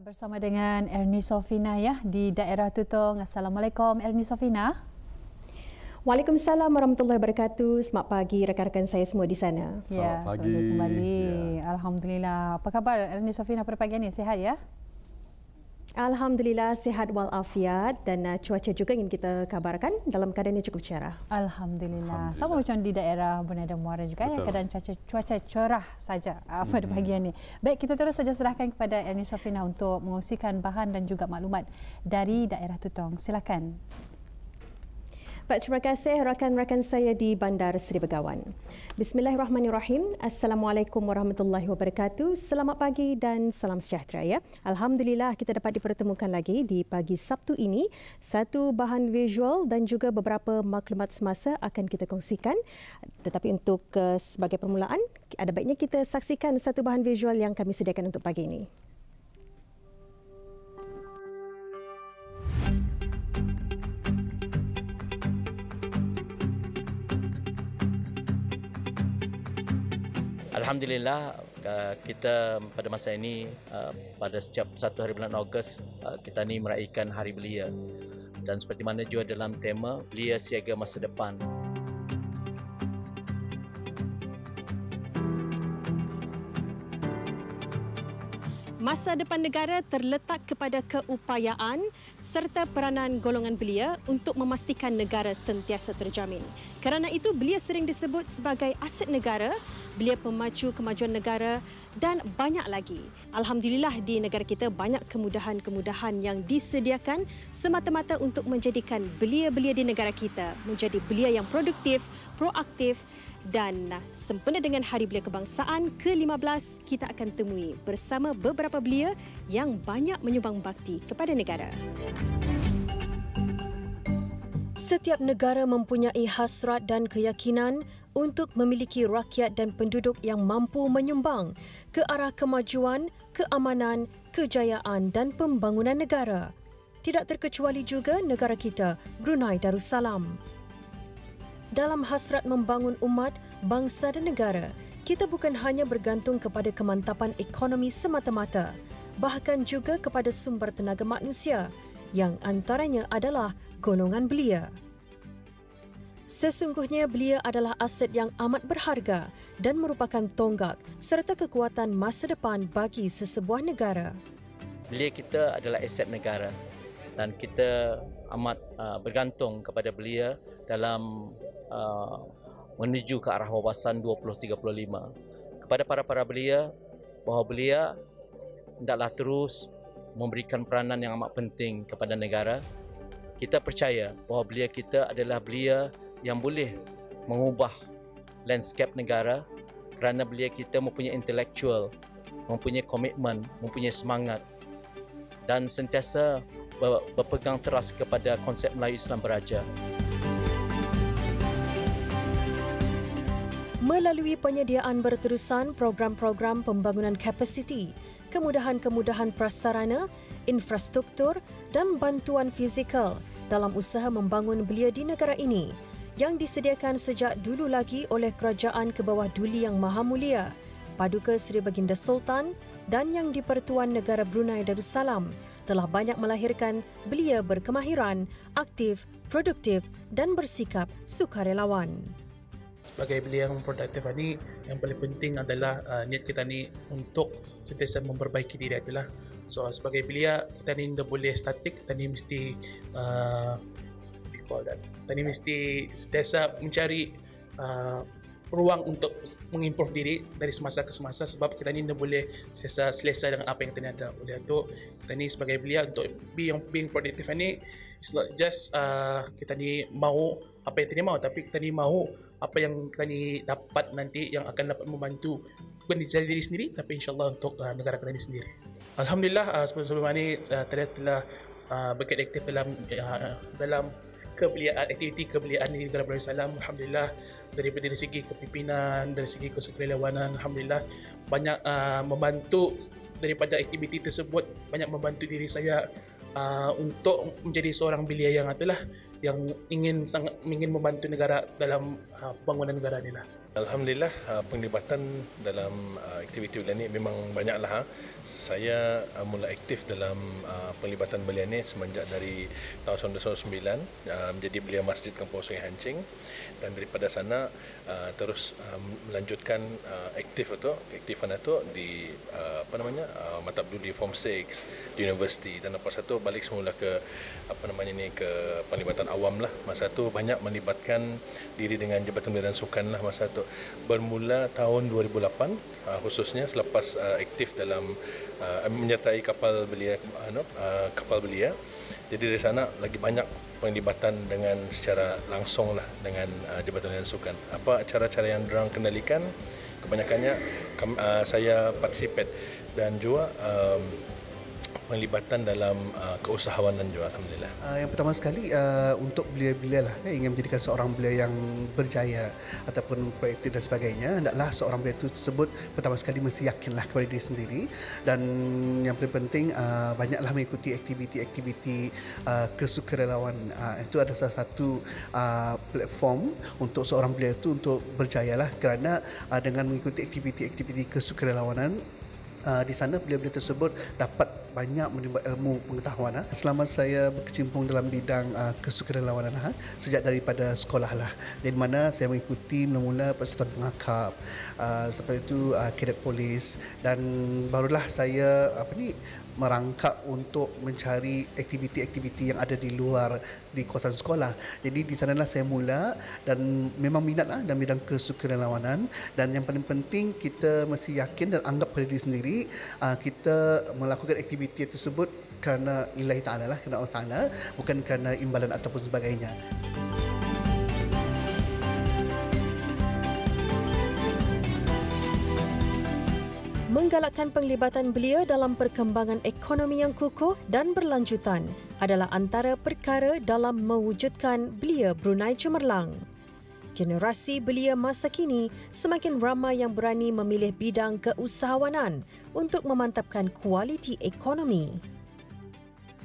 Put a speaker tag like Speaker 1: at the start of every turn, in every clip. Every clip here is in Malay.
Speaker 1: Bersama dengan Ernie Sofina ya di daerah Tutong. Assalamualaikum Ernie Sofina.
Speaker 2: Waalaikumsalam warahmatullahi wabarakatuh. Selamat pagi rakan-rakan saya semua di sana.
Speaker 1: Selamat pagi. Kembali. Ya. Alhamdulillah. Apa khabar Ernie Sofina pada pagi ini? Sihat ya?
Speaker 2: Alhamdulillah sihat walafiat dan cuaca juga ingin kita kabarkan dalam keadaan yang cukup cerah.
Speaker 1: Alhamdulillah. Sama macam di daerah Bukit Neram Muara juga. Betul. Ya, keadaan cuaca cerah saja pada pagi ini. Baik, kita terus saja serahkan kepada Ernie Sofina untuk mengongsikan bahan dan juga maklumat dari daerah Tutong. Silakan.
Speaker 2: Baik, terima kasih rakan-rakan saya di Bandar Seri Begawan. Bismillahirrahmanirrahim. Assalamualaikum warahmatullahi wabarakatuh. Selamat pagi dan salam sejahtera ya. Alhamdulillah kita dapat dipertemukan lagi di pagi Sabtu ini. Satu bahan visual dan juga beberapa maklumat semasa akan kita kongsikan. Tetapi untuk sebagai permulaan, ada baiknya kita saksikan satu bahan visual yang kami sediakan untuk pagi ini.
Speaker 3: Alhamdulillah kita pada masa ini pada setiap 1 hari bulan Ogos kita ni meraihkan Hari Belia dan seperti mana juga dalam tema Belia Siaga Masa Depan.
Speaker 2: Masa depan negara terletak kepada keupayaan serta peranan golongan belia untuk memastikan negara sentiasa terjamin. Kerana itu, belia sering disebut sebagai aset negara, belia pemacu kemajuan negara dan banyak lagi. Alhamdulillah di negara kita banyak kemudahan-kemudahan yang disediakan semata-mata untuk menjadikan belia-belia di negara kita menjadi belia yang produktif, proaktif dan sempena dengan Hari Belia Kebangsaan ke-15, kita akan temui bersama beberapa belia yang banyak menyumbang bakti kepada negara. Setiap negara mempunyai hasrat dan keyakinan untuk memiliki rakyat dan penduduk yang mampu menyumbang ke arah kemajuan, keamanan, kejayaan dan pembangunan negara. Tidak terkecuali juga negara kita, Brunei Darussalam. Dalam hasrat membangun umat, bangsa dan negara, kita bukan hanya bergantung kepada kemantapan ekonomi semata-mata, bahkan juga kepada sumber tenaga manusia, yang antaranya adalah golongan belia. Sesungguhnya belia adalah aset yang amat berharga dan merupakan tonggak serta kekuatan masa depan bagi sesebuah negara.
Speaker 3: Belia kita adalah aset negara dan kita amat bergantung kepada belia dalam menuju ke arah wawasan 2035. Kepada para belia, bahawa belia hendaklah terus memberikan peranan yang amat penting kepada negara. Kita percaya bahawa belia kita adalah belia yang boleh mengubah landscape negara kerana belia kita mempunyai intelektual, mempunyai komitmen, mempunyai semangat dan sentiasa berpegang teras kepada konsep Melayu Islam Beraja.
Speaker 2: Melalui penyediaan berterusan program-program pembangunan kapasiti, kemudahan-kemudahan prasarana, infrastruktur dan bantuan fizikal dalam usaha membangun belia di negara ini yang disediakan sejak dulu lagi oleh Kerajaan Kebawah Duli Yang Maha Mulia, Paduka Seri Baginda Sultan dan Yang di-Pertuan Negara Brunei Darussalam telah banyak melahirkan belia berkemahiran, aktif, produktif dan bersikap sukarelawan.
Speaker 4: Sebagai belia yang produktif ni, yang paling penting adalah niat kita ni untuk sentiasa memperbaiki diri adalah. So sebagai belia kita ni tidak boleh statik, kita ni mesti kita ni mesti sentiasa mencari ruang untuk mengimprove diri dari semasa ke semasa sebab kita ni tidak boleh sentiasa selesa dengan apa yang kita ni ada. Oleh itu kita ni sebagai belia untuk being produktif ni, it's not just kita ni mahu apa yang kita ni mahu, tapi kita ni mahu apa yang kita ni dapat nanti yang akan dapat membantu bukan diri sendiri tapi insyaAllah untuk negara kita ni sendiri. Alhamdulillah sebelum ini saya telah berkait aktif dalam kebeliaan, aktiviti kebeliaan di negara Darussalam. Alhamdulillah dari segi kepimpinan, dari segi kesukarelawanan, alhamdulillah banyak membantu daripada aktiviti tersebut, banyak membantu diri saya untuk menjadi seorang belia yang itulah yang ingin membantu negara dalam pembangunan negara ni lah.
Speaker 5: Alhamdulillah, penglibatan dalam aktiviti belia ni memang banyaklah. Saya mula aktif dalam penglibatan belia ni semenjak dari tahun 1999 menjadi belia Masjid Kampung Sungai Hancing, dan daripada sana terus melanjutkan aktifan itu di mata dulu di Form 6 di universiti, dan lepas itu balik semula ke ke penglibatan awam lah. Masa itu banyak melibatkan diri dengan Jabatan Belia dan Sukan lah masa itu. Bermula tahun 2008 khususnya selepas aktif dalam menyertai kapal belia, jadi dari sana lagi banyak penglibatan dengan secara langsung lah dengan Jabatan Belia dan Sukan. Apa acara-acara yang diorang kendalikan, kebanyakannya saya participate, dan juga penglibatan dalam keusahawanan juga, alhamdulillah.
Speaker 6: Yang pertama sekali untuk belia-belia lah, ingin menjadikan seorang belia yang berjaya ataupun proaktif dan sebagainya, hendaklah seorang belia itu tersebut pertama sekali mesti yakinlah kepada diri sendiri, dan yang paling penting banyaklah mengikuti aktiviti-aktiviti kesukarelawan. Itu adalah salah satu platform untuk seorang belia itu untuk berjayalah, kerana dengan mengikuti aktiviti-aktiviti kesukarelawanan, di sana belia-belia tersebut dapat banyak menimba ilmu pengetahuan. Selama saya berkecimpung dalam bidang kesukarelawanan sejak daripada sekolah lah, di mana saya mengikuti mula-mula persatuan pengakap, setelah itu kadet polis, dan barulah saya merangkap untuk mencari aktiviti-aktiviti yang ada di luar di kawasan sekolah. Jadi di sanalah saya mula, dan memang minatlah dalam bidang kesukarelawanan, dan yang paling penting kita mesti yakin dan anggap pada diri sendiri kita melakukan aktiviti tersebut kerana lillahi ta'ala lah, kerana Allah Ta'ala, bukan kerana imbalan ataupun sebagainya.
Speaker 2: Menggalakkan penglibatan belia dalam perkembangan ekonomi yang kukuh dan berlanjutan adalah antara perkara dalam mewujudkan belia Brunei Cemerlang. Generasi belia masa kini semakin ramai yang berani memilih bidang keusahawanan untuk memantapkan kualiti ekonomi.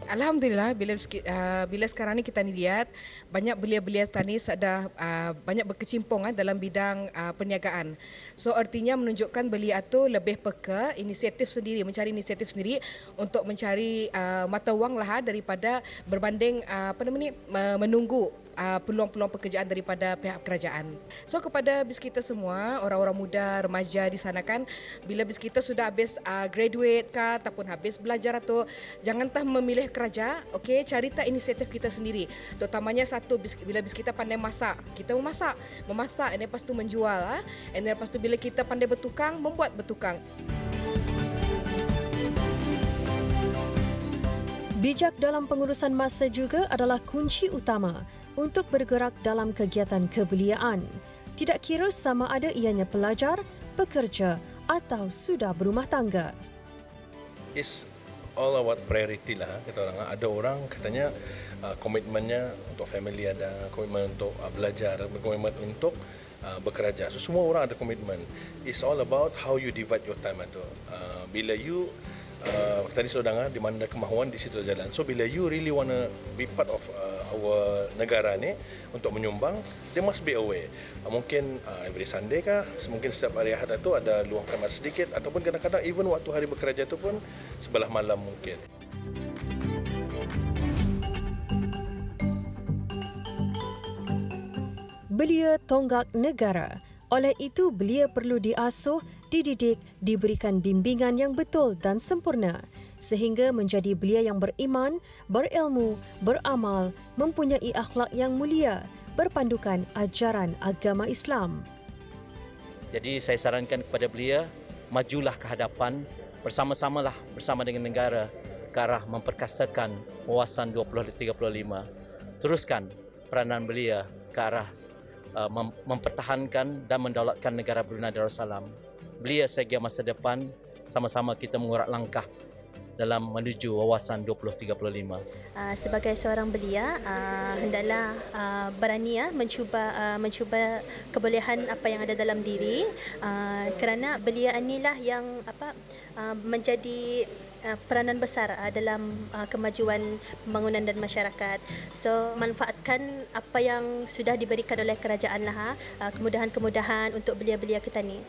Speaker 7: Alhamdulillah, bila sekarang ni kita lihat banyak belia-belia tani sudah banyak berkecimpung dalam bidang perniagaan. So artinya menunjukkan belia itu lebih peka, mencari inisiatif sendiri untuk mencari mata wang lah daripada berbanding menunggu peluang-peluang pekerjaan daripada pihak kerajaan. So kepada bis kita semua, orang-orang muda, remaja di sana kan, bila bis kita sudah habis graduate kah ataupun habis belajar atau jangan memilih kerja, okey, cari tak inisiatif kita sendiri. Terutamanya satu, bila bis kita pandai masak, kita memasak, dan lepas tu menjual, dan lepas tu bila kita pandai bertukang, membuat bertukang.
Speaker 2: Bijak dalam pengurusan masa juga adalah kunci utama untuk bergerak dalam kegiatan kebeliaan. Tidak kira sama ada ianya pelajar, pekerja atau sudah berumah tangga.
Speaker 5: It's all about priority lah, kata orang. Ada orang katanya komitmennya untuk family, ada komitmen untuk belajar, komitmen untuk bekerja. So semua orang ada komitmen. It's all about how you divide your time itu. Bila you tadi sudah dengar, di mana kemahuan di situ jalan. So bila you really wanna be part of our negara ni untuk menyumbang, they must be aware. Mungkin every Sunday kah, mungkin setiap hari Ahad itu ada luangkan masa sedikit, ataupun kadang-kadang even waktu hari bekerja itu pun sebelah malam mungkin.
Speaker 2: Belia tonggak negara. Oleh itu, belia perlu diasuh, dididik, diberikan bimbingan yang betul dan sempurna sehingga menjadi belia yang beriman, berilmu, beramal, mempunyai akhlak yang mulia, berpandukan ajaran agama Islam.
Speaker 3: Jadi saya sarankan kepada belia, majulah ke hadapan, bersama-samalah bersama dengan negara ke arah memperkasakan wawasan 2035. Teruskan peranan belia ke arah mempertahankan dan mendaulatkan negara Brunei Darussalam. Belia segi masa depan, sama-sama kita mengurat langkah dalam menuju wawasan 2035.
Speaker 8: Sebagai seorang belia, hendaklah berani mencuba kebolehan apa yang ada dalam diri, kerana belia inilah yang menjadi peranan besar dalam kemajuan pembangunan dan masyarakat. So manfaatkan apa yang sudah diberikan oleh kerajaan lah, kemudahan-kemudahan untuk belia-belia kita ni.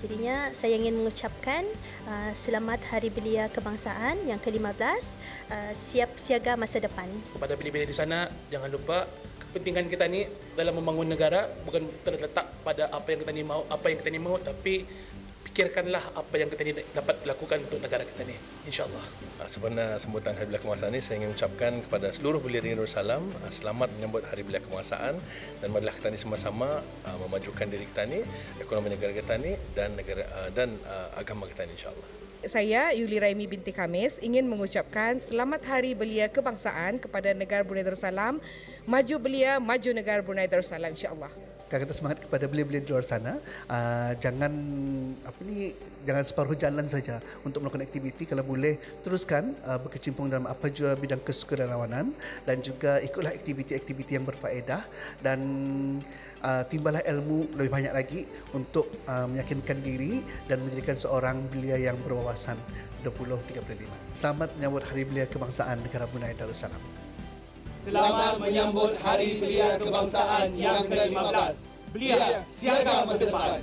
Speaker 8: Jadinya saya ingin mengucapkan selamat Hari Belia Kebangsaan yang ke-15, siap siaga masa depan.
Speaker 4: Kepada belia-belia di sana, jangan lupa kepentingan kita ni dalam membangun negara bukan terletak pada apa yang kita ni mahu, tapi fikirkanlah apa yang kita ni dapat lakukan untuk negara kita ni, insyaAllah.
Speaker 5: Sebenarnya sambutan Hari Belia Kebangsaan ini saya ingin ucapkan kepada seluruh belia di Darussalam, selamat menyambut Hari Belia Kebangsaan, dan marilah kita ni sama-sama memajukan diri kita ni, ekonomi negara kita ni, dan agama kita ni, insyaAllah.
Speaker 7: Saya, Yuli Raimi binti Khamis, ingin mengucapkan selamat Hari Belia Kebangsaan kepada negara Brunei Darussalam. Maju belia, maju negara Brunei Darussalam, insya-Allah.
Speaker 6: Kata semangat kepada belia-belia di luar sana, jangan separuh jalan saja untuk melakukan aktiviti. Kalau boleh teruskan berkecimpung dalam apa jua bidang kesukarelawanan, dan juga ikutlah aktiviti-aktiviti yang berfaedah, dan timbalah ilmu lebih banyak lagi untuk meyakinkan diri dan menjadikan seorang belia yang berwawasan 2035. Selamat menyambut Hari Belia Kebangsaan negara Brunei Darussalam.
Speaker 9: Selamat menyambut Hari Belia Kebangsaan yang ke-15. Belia siaga masa depan.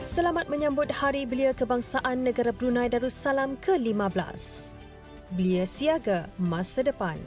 Speaker 2: Selamat menyambut Hari Belia Kebangsaan negara Brunei Darussalam ke-15. Belia siaga masa depan.